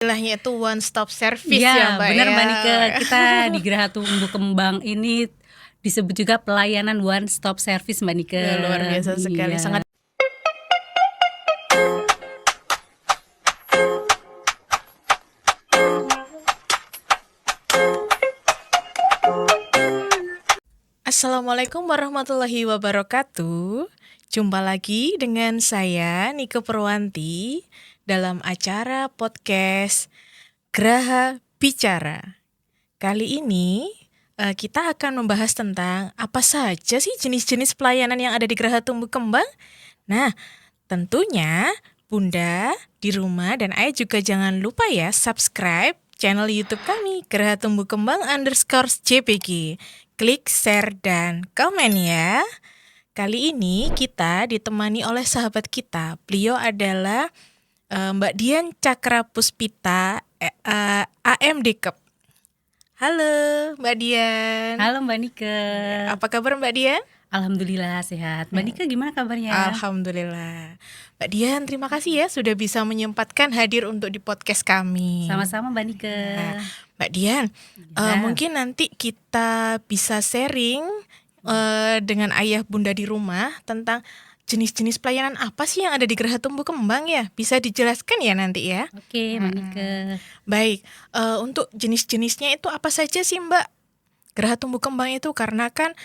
Istilahnya itu one stop service Ya, Mbak benar ya. Mbak Nike. Kita di Geraha Tumbuh Kembang ini disebut juga pelayanan one stop service Mbak Nike. Luar biasa sekali, Iya. sangat. Assalamualaikum warahmatullahi wabarakatuh. Jumpa lagi dengan saya Nike Purwanti dalam acara podcast Geraha Bicara. Kali ini kita akan membahas tentang apa saja sih jenis-jenis pelayanan yang ada di Geraha Tumbuh Kembang. Nah, tentunya Bunda di rumah dan Ayah juga jangan lupa ya subscribe channel YouTube kami Geraha Tumbuh Kembang _JPG. Klik share dan komen ya. Kali ini kita ditemani oleh sahabat kita. Beliau adalah Mbak Dian Cakra Puspita, AMD-Kep. Halo Mbak Dian. Halo Mbak Nike. Apa kabar Mbak Dian? Alhamdulillah sehat. Mbak Nike gimana kabarnya? Alhamdulillah. Mbak Dian, terima kasih ya sudah bisa menyempatkan hadir untuk di podcast kami. Sama-sama Mbak Nike. Mbak Dian, mungkin nanti kita bisa sharing dengan ayah bunda di rumah tentang jenis-jenis pelayanan apa sih yang ada di Geraha Tumbuh Kembang ya? Bisa dijelaskan ya nanti ya? Oke, Mbak Nike. Baik, untuk jenis-jenisnya itu apa saja sih Mbak? Geraha Tumbuh Kembang itu karena kan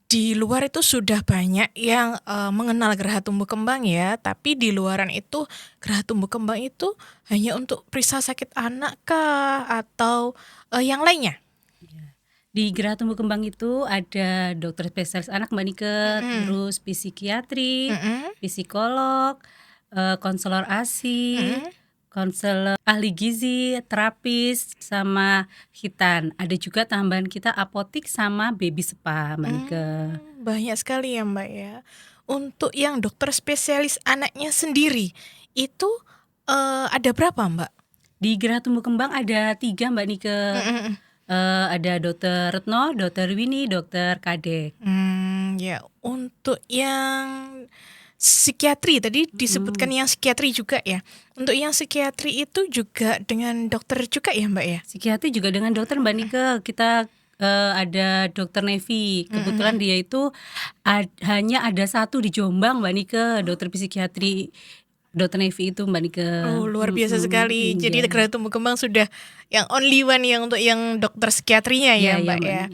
di luar itu sudah banyak yang mengenal Geraha Tumbuh Kembang ya, tapi di luaran itu Geraha Tumbuh Kembang itu hanya untuk periksa sakit anak kah atau yang lainnya? Di Geraha Tumbuh Kembang itu ada dokter spesialis anak Mbak Nike, terus psikiatri, psikolog, konselor ASI, konselor ahli gizi, terapis, sama hitan. Ada juga tambahan kita apotik sama baby spa Mbak Nike. Banyak sekali ya Mbak ya. Untuk yang dokter spesialis anaknya sendiri itu ada berapa Mbak? Di Geraha Tumbuh Kembang ada 3 Mbak Nike. Ada dokter Retno, dokter Winnie, dokter Kadek. Ya, untuk yang psikiatri tadi disebutkan yang psikiatri juga ya. Untuk yang psikiatri itu juga dengan dokter juga ya Mbak ya? Psikiatri juga dengan dokter Mbak Nike. Kita ada dokter Nevi. Kebetulan dia itu hanya ada 1 di Jombang Mbak Nike, dokter psikiatri. Dokter Nevi itu Mbak Nike. Oh, luar biasa sekali. Jadi Iya. Geraha Tumbuh Kembang sudah yang only one yang untuk yang dokter psikiatrinya ya, Iya, Mbak iya, ya.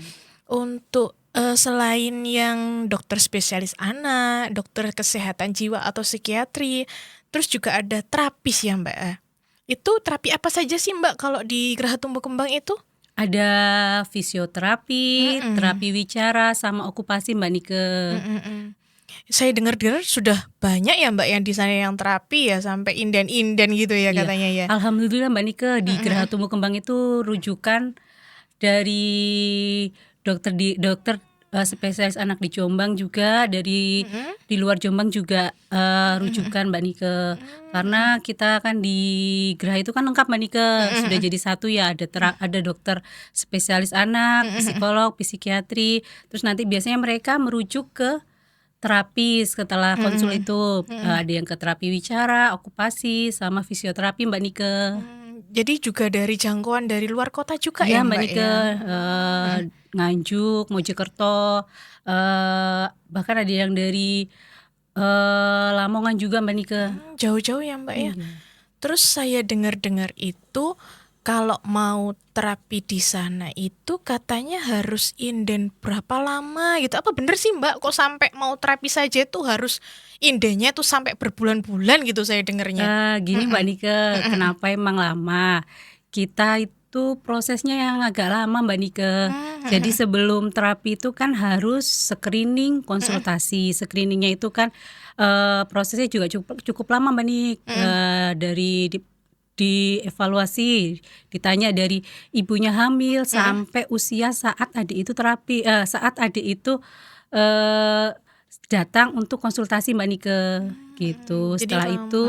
Untuk selain yang dokter spesialis anak, dokter kesehatan jiwa atau psikiatri, terus juga ada terapis ya, Mbak. Itu terapi apa saja sih, Mbak, kalau di Geraha Tumbuh Kembang itu? Ada fisioterapi, terapi wicara, sama okupasi Mbak Nike. Saya dengar-dengar sudah banyak ya Mbak yang di sana yang terapi ya, sampai inden-inden gitu ya katanya ya. Alhamdulillah Mbak Nike, di Geraha Tumbuh Kembang itu rujukan dari dokter spesialis anak di Jombang juga, dari di luar Jombang juga rujukan Mbak Nike. Karena kita kan di Geraha itu kan lengkap Mbak Nike, sudah jadi satu ya, ada dokter spesialis anak, psikolog, psikiatri, terus nanti biasanya mereka merujuk ke terapis setelah konsul itu. Ada yang ke terapi wicara, okupasi, sama fisioterapi Mbak Nike. Jadi juga dari jangkauan dari luar kota juga Ya ya Mbak Nike, ya? Nganjuk, Mojokerto, bahkan ada yang dari Lamongan juga Mbak Nike. Jauh-jauh ya Mbak ya. Terus saya dengar-dengar itu kalau mau terapi di sana itu katanya harus inden berapa lama gitu. Apa bener sih Mbak kok sampai mau terapi saja tuh harus indennya tuh sampai berbulan-bulan gitu saya dengarnya. Gini Mbak Nike, kenapa emang lama? Kita itu prosesnya yang agak lama Mbak Nike. Jadi sebelum terapi itu kan harus screening, konsultasi. Screeningnya itu kan prosesnya juga cukup lama Mbak Nike. Dari dievaluasi, ditanya dari ibunya hamil sampai usia saat adik itu terapi, saat adik itu datang untuk konsultasi Mbak Nike gitu. Jadi Setelah lama. itu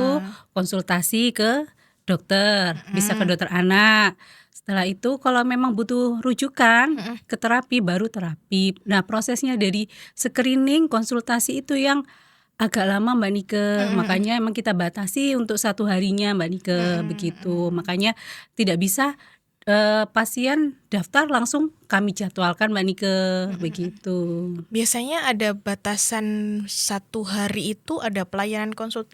konsultasi ke dokter, bisa ke dokter anak. Setelah itu kalau memang butuh rujukan ke terapi, baru terapi. Nah prosesnya dari screening, konsultasi itu yang Agak lama Mbak Nike, makanya emang kita batasi untuk 1 harinya Mbak Nike, begitu. Makanya tidak bisa pasien daftar langsung kami jadwalkan Mbak Nike, begitu. Biasanya ada batasan 1 hari itu ada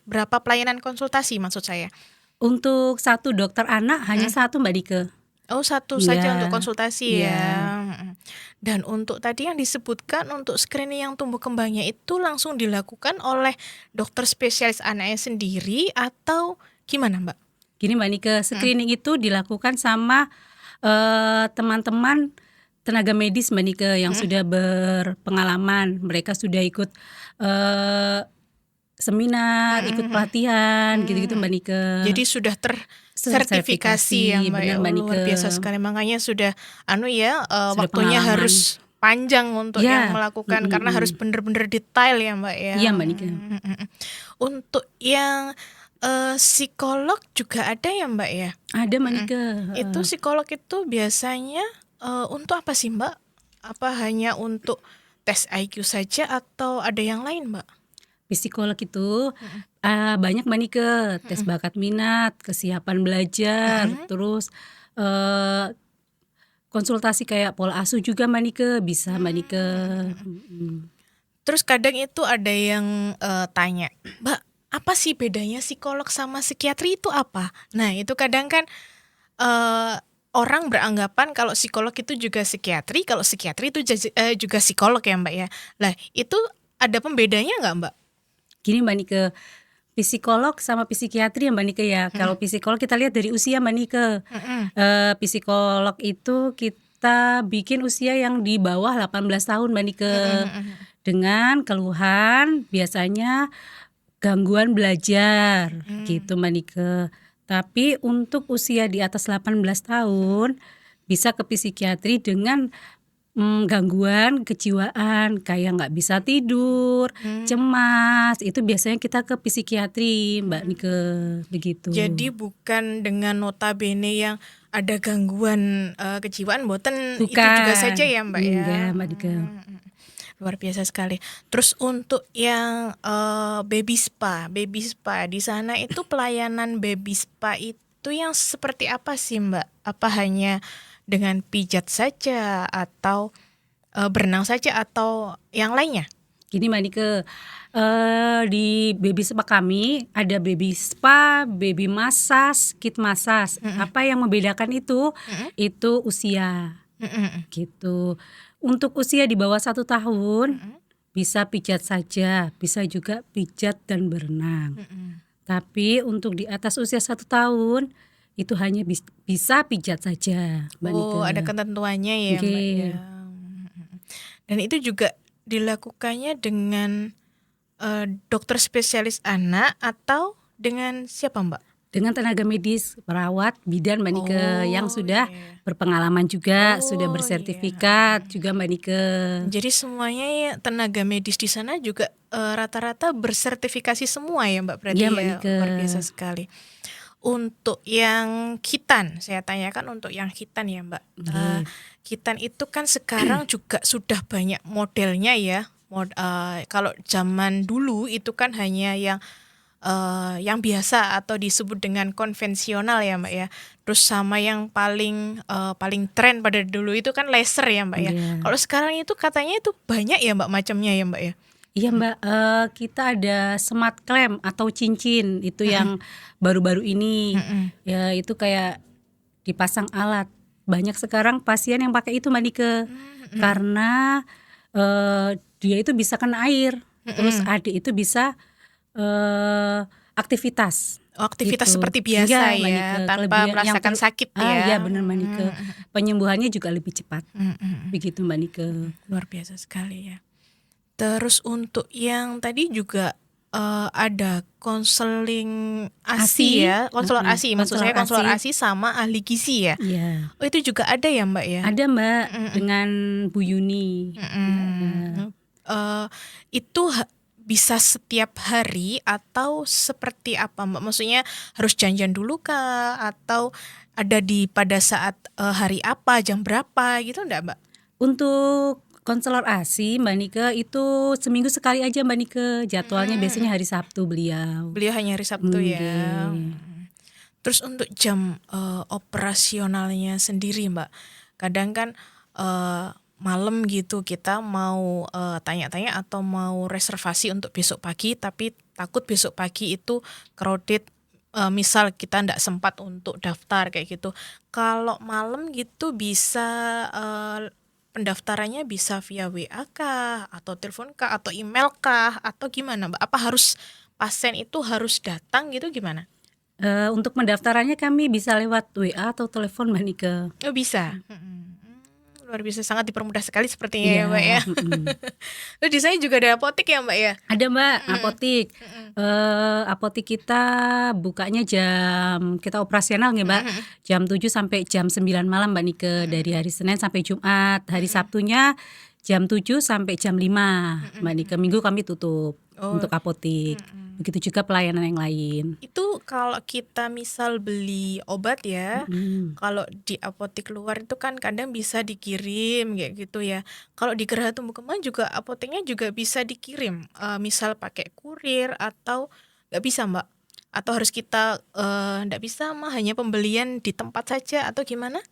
berapa pelayanan konsultasi maksud saya? Untuk 1 dokter anak hanya 1 Mbak Nike. Oh 1 saja Iya, untuk konsultasi iya. ya. Dan untuk tadi yang disebutkan untuk screening yang tumbuh kembangnya itu langsung dilakukan oleh dokter spesialis anaknya sendiri atau gimana Mbak? Gini Mbak Nike, screening itu dilakukan sama teman-teman tenaga medis Mbak Nike yang sudah berpengalaman. Mereka sudah ikut seminar, ikut pelatihan, gitu-gitu Mbak Nike. Jadi sudah tersertifikasi ya Mbak ya. benar Mbak Luar Nike. biasa sekali, makanya sudah Sudah waktunya pengalaman. harus panjang untuk Ya, yang melakukan karena harus benar-benar detail ya Mbak ya. Iya Mbak Nike. Untuk yang psikolog juga ada ya Mbak ya? Ada Mbak Nike. Itu psikolog itu biasanya untuk apa sih Mbak? Apa hanya untuk tes IQ saja atau ada yang lain Mbak? Psikolog itu banyak Mbak Nike, tes bakat minat, kesiapan belajar, terus konsultasi kayak pola asuh juga Mbak Nike, bisa Mbak Nike. Terus kadang itu ada yang tanya, Mbak, apa sih bedanya psikolog sama psikiatri itu apa? Nah itu kadang kan orang beranggapan kalau psikolog itu juga psikiatri, kalau psikiatri itu juga psikolog ya Mbak ya. Lah itu ada pembedanya nggak Mbak? Gini Mbak Nike, psikolog sama psikiatri ya Mbak Nike ya. Kalau psikolog kita lihat dari usia Mbak Nike. Psikolog itu kita bikin usia yang di bawah 18 tahun Mbak Nike. Dengan keluhan biasanya gangguan belajar gitu Mbak Nike. Tapi untuk usia di atas 18 tahun bisa ke psikiatri dengan gangguan kejiwaan kayak nggak bisa tidur, cemas, itu biasanya kita ke psikiatri Mbak Nike, begitu. Jadi bukan dengan notabene yang ada gangguan kejiwaan, boten itu juga saja ya Mbak ya. Enggak Mbak Nike. Luar biasa sekali. Terus untuk yang baby spa di sana itu pelayanan baby spa itu yang seperti apa sih Mbak? Apa hanya dengan pijat saja atau berenang saja atau yang lainnya? Gini Mbak Nike, di baby spa kami ada baby spa, baby massage, kit massage. Apa yang membedakan itu? Itu usia, gitu. Untuk usia di bawah 1 tahun bisa pijat saja, bisa juga pijat dan berenang. Tapi untuk di atas usia 1 tahun itu hanya bisa pijat saja Mbak Nike. Oh ada ketentuannya ya Mbak ya. Dan itu juga dilakukannya dengan dokter spesialis anak atau dengan siapa Mbak? Dengan tenaga medis, perawat, bidan Mbak Nike yang sudah berpengalaman juga, sudah bersertifikat juga Mbak Nike. Jadi semuanya ya, tenaga medis di sana juga rata-rata bersertifikasi semua ya Mbak berarti Iya, Mbak ya. Nike. Luar biasa sekali. Untuk yang khitan, saya tanyakan untuk yang khitan ya Mbak. Khitan itu kan sekarang juga sudah banyak modelnya ya. Kalau zaman dulu itu kan hanya yang biasa atau disebut dengan konvensional ya Mbak ya. Terus sama yang paling tren pada dulu itu kan laser ya Mbak ya. Kalau sekarang itu katanya itu banyak ya Mbak macamnya ya Mbak ya. Iya Mbak, kita ada smart clamp atau cincin itu yang baru-baru ini. Ya itu kayak dipasang alat. Banyak sekarang pasien yang pakai itu Mbak Nike. Karena dia itu bisa kena air. Terus adik itu bisa aktivitas. Aktivitas gitu. seperti biasa Mbak ya, Nike. tanpa Kelebihan merasakan sakit ya. Iya benar Mbak Nike. Penyembuhannya juga lebih cepat. Begitu Mbak Nike. Luar biasa sekali ya. Terus untuk yang tadi juga ada konseling ASI ya, konselor ASI, maksud saya konselor ASI sama ahli gizi ya. Iya. Oh itu juga ada ya Mbak ya? Ada Mbak dengan Bu Yuni. Itu bisa setiap hari atau seperti apa Mbak? Maksudnya harus janjian dulu kah? Atau ada pada saat hari apa, jam berapa gitu enggak Mbak? Untuk konselor ASI Mbak Nike itu seminggu sekali aja Mbak Nike, jadwalnya biasanya hari Sabtu beliau. Beliau hanya hari Sabtu ya. Nggih. Terus untuk jam operasionalnya sendiri Mbak, kadang kan malam gitu kita mau tanya-tanya atau mau reservasi untuk besok pagi, tapi takut besok pagi itu crowded, misal kita ndak sempat untuk daftar kayak gitu. Kalau malam gitu bisa pendaftarannya bisa via WA kah, atau telepon kah, atau email kah, atau gimana Mbak? Apa harus pasien itu harus datang gitu gimana? Untuk pendaftarannya kami bisa lewat WA atau telepon Mbak Nike. Oh bisa. Luar biasa, sangat dipermudah sekali sepertinya ya Iya, Mbak ya. Terus di sana juga ada apotek ya Mbak ya? Ada Mbak, apotik. Apotik kita bukanya kita operasional nggih Mbak, jam 7 sampai jam 9 malam Mbak Nike, dari hari Senin sampai Jumat. Hari Sabtunya jam 7 sampai jam 5 Mbak Nike. Minggu kami tutup untuk apotik. Begitu juga pelayanan yang lain. Itu kalau kita misal beli obat ya, kalau di apotek luar itu kan kadang bisa dikirim kayak gitu ya. Kalau di Geraha Tumbuh Kembang juga apoteknya juga bisa dikirim, misal pakai kurir atau nggak bisa Mbak? Atau harus kita nggak bisa mah hanya pembelian di tempat saja atau gimana?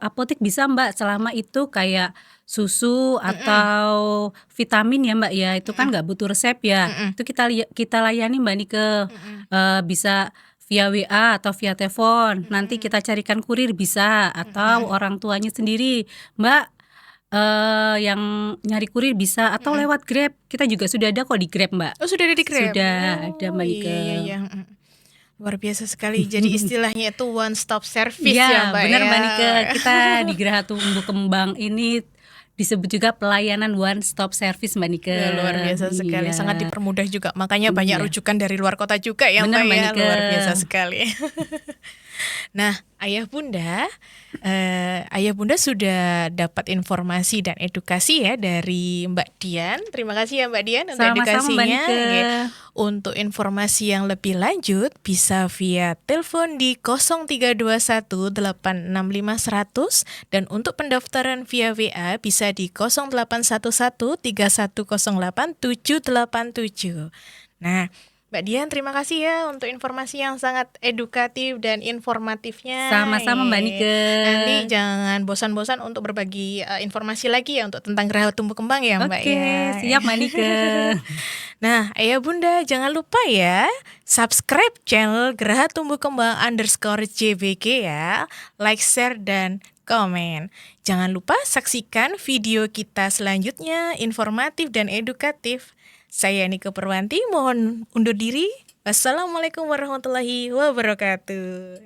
Apotek bisa Mbak, selama itu kayak susu atau vitamin ya Mbak ya, itu kan nggak butuh resep ya. Itu kita layani Mbak Nike, bisa via WA atau via telepon. Nanti kita carikan kurir bisa, atau orang tuanya sendiri Mbak, yang nyari kurir bisa, atau lewat Grab. Kita juga sudah ada kok di Grab Mbak. Oh sudah ada di Grab? Sudah ada Mbak Nike. Iya. Luar biasa sekali. Jadi istilahnya itu one stop service Iya, ya Mbak benar ya. Mbak Nike. Kita di Geraha Tumbuh Kembang ini disebut juga pelayanan one stop service Mbak Nike. Ya, luar biasa sekali, Iya. sangat dipermudah juga. Makanya banyak Iya. rujukan dari luar kota juga ya Benar, Mbak Mbak ya. Nike. Luar biasa sekali. Nah, Ayah Bunda sudah dapat informasi dan edukasi ya dari Mbak Dian. Terima kasih ya Mbak Dian untuk Sama-sama Mbak edukasinya. Nike. Oke. Untuk informasi yang lebih lanjut bisa via telepon di 0321 865 100 dan untuk pendaftaran via WA bisa di 0811 3108 787. Nah, Mbak Dian, terima kasih ya untuk informasi yang sangat edukatif dan informatifnya. Sama-sama Mbak Nike. Nanti jangan bosan-bosan untuk berbagi informasi lagi ya untuk tentang Geraha Tumbuh Kembang ya Mbak Oke, ya. siap Mbak Nike. Nah, Ayah Bunda jangan lupa ya subscribe channel Geraha Tumbuh Kembang _JBG ya, like, share, dan komen. Jangan lupa saksikan video kita selanjutnya, informatif dan edukatif. Saya Nike Perwanti, mohon undur diri. Wassalamualaikum warahmatullahi wabarakatuh.